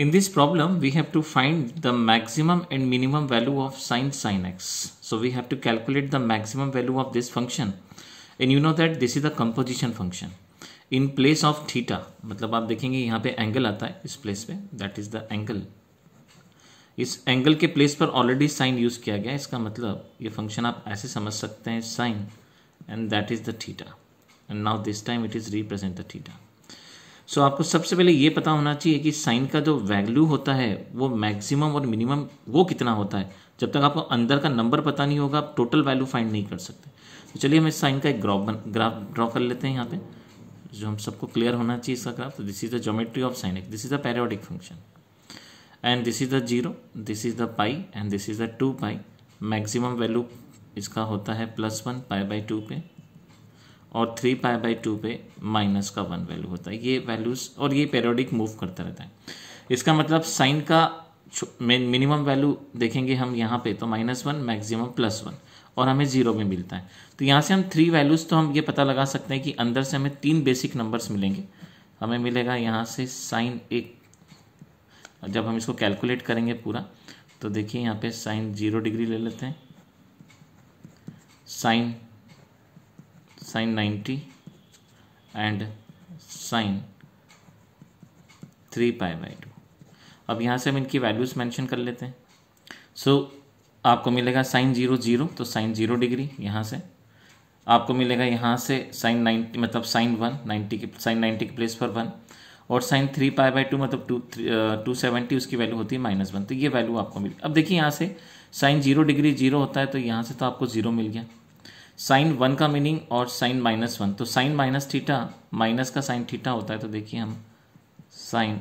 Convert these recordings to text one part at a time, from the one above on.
In this problem, we have to find the maximum and minimum value of sin x. So we have to calculate the maximum value of this function. And you know that this is the composition function. In place of theta, मतलब आप देखेंगे यहाँ पे angle आता है इस place पे, that is the angle. इस एंगल के प्लेस पर ऑलरेडी साइन यूज किया गया है. इसका मतलब ये फंक्शन आप ऐसे समझ सकते हैं, sine and that is the theta. And now this time it is represent the theta. So आपको सबसे पहले ये पता होना चाहिए कि साइन का जो वैल्यू होता है वो मैक्सिमम और मिनिमम वो कितना होता है. जब तक आपको अंदर का नंबर पता नहीं होगा आप टोटल वैल्यू फाइंड नहीं कर सकते. तो चलिए हम इस साइन का एक ग्राफ ड्रॉ कर लेते हैं यहाँ पे, जो हम सबको क्लियर होना चाहिए इसका ग्राफ. तो this is the geometry of sine x. This is the periodic function and this is the 0, this is the pi and this is the 2 pi. Maximum value इसका होता है +1 π/2 पे और 3 π/2 पे -1 वैल्यू होता है. ये वैल्यूज और ये पेरियोडिक मूव करता रहता है. इसका मतलब साइन का मिनिमम वैल्यू देखेंगे हम यहाँ पे तो -1, मैक्सिमम +1 और हमें 0 में मिलता है. तो यहाँ से हम 3 वैल्यूज तो हम ये पता लगा सकते हैं कि अंदर से हमें 3 बेसिक नंबर्स मिलेंगे. हमें मिलेगा यहाँ से साइन एक, जब हम इसको कैलकुलेट करेंगे पूरा तो देखिए यहाँ पे साइन 0 डिग्री ले लेते हैं, साइन 90 एंड साइन 3 π/2. अब यहाँ से हम इनकी वैल्यूज मेंशन कर लेते हैं. सो आपको मिलेगा साइन 0 0 तो साइन 0 डिग्री. यहाँ से आपको मिलेगा यहाँ से साइन 90 मतलब साइन 1 90 के साइन 90 के प्लेस पर 1 और साइन 3 π/2 मतलब 270 उसकी वैल्यू होती है -1. तो ये वैल्यू आपको मिली. अब देखिए यहाँ से साइन 0 डिग्री 0 होता है तो यहाँ से तो आपको 0 मिल गया. साइन 1 का मीनिंग और साइन -1 तो साइन माइनस थीटा माइनस का साइन थीटा होता है. तो देखिए हम sine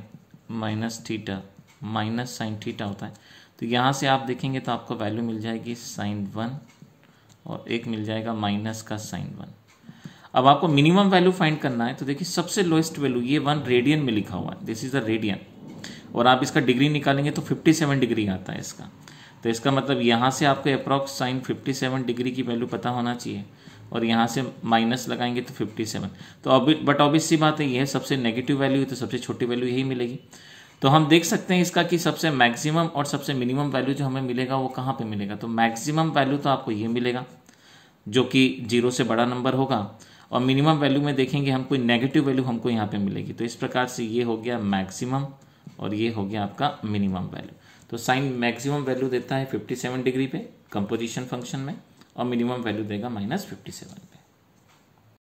minus theta minus sine theta होता है. तो यहाँ से आप देखेंगे तो आपको वैल्यू मिल जाएगी साइन 1 और एक मिल जाएगा माइनस का साइन 1. अब आपको मिनिमम वैल्यू फाइंड करना है. तो देखिए सबसे लोएस्ट वैल्यू ये 1 रेडियन में लिखा हुआ है, दिस इज द रेडियन. और आप इसका डिग्री निकालेंगे तो 57 डिग्री आता है इसका. तो इसका मतलब यहाँ से आपको अप्रॉक्स साइन 57 डिग्री की वैल्यू पता होना चाहिए और यहाँ से माइनस लगाएंगे तो 57. तो बट ऑब्वियस सी बात है ये है सबसे नेगेटिव वैल्यू है तो सबसे छोटी वैल्यू यही मिलेगी. तो हम देख सकते हैं इसका कि सबसे मैक्सिमम और सबसे मिनिमम वैल्यू जो हमें मिलेगा वो कहाँ पे मिलेगा. तो मैक्सिमम वैल्यू तो आपको ये मिलेगा जो कि 0 से बड़ा नंबर होगा और मिनिमम वैल्यू में देखेंगे हम कोई नेगेटिव वैल्यू हमको यहाँ पे मिलेगी. तो इस प्रकार से ये हो गया मैक्सिमम और ये हो गया आपका मिनिमम वैल्यू. तो साइन मैक्सिमम वैल्यू देता है 57 डिग्री पे कंपोजिशन फंक्शन में और मिनिमम वैल्यू देगा -57.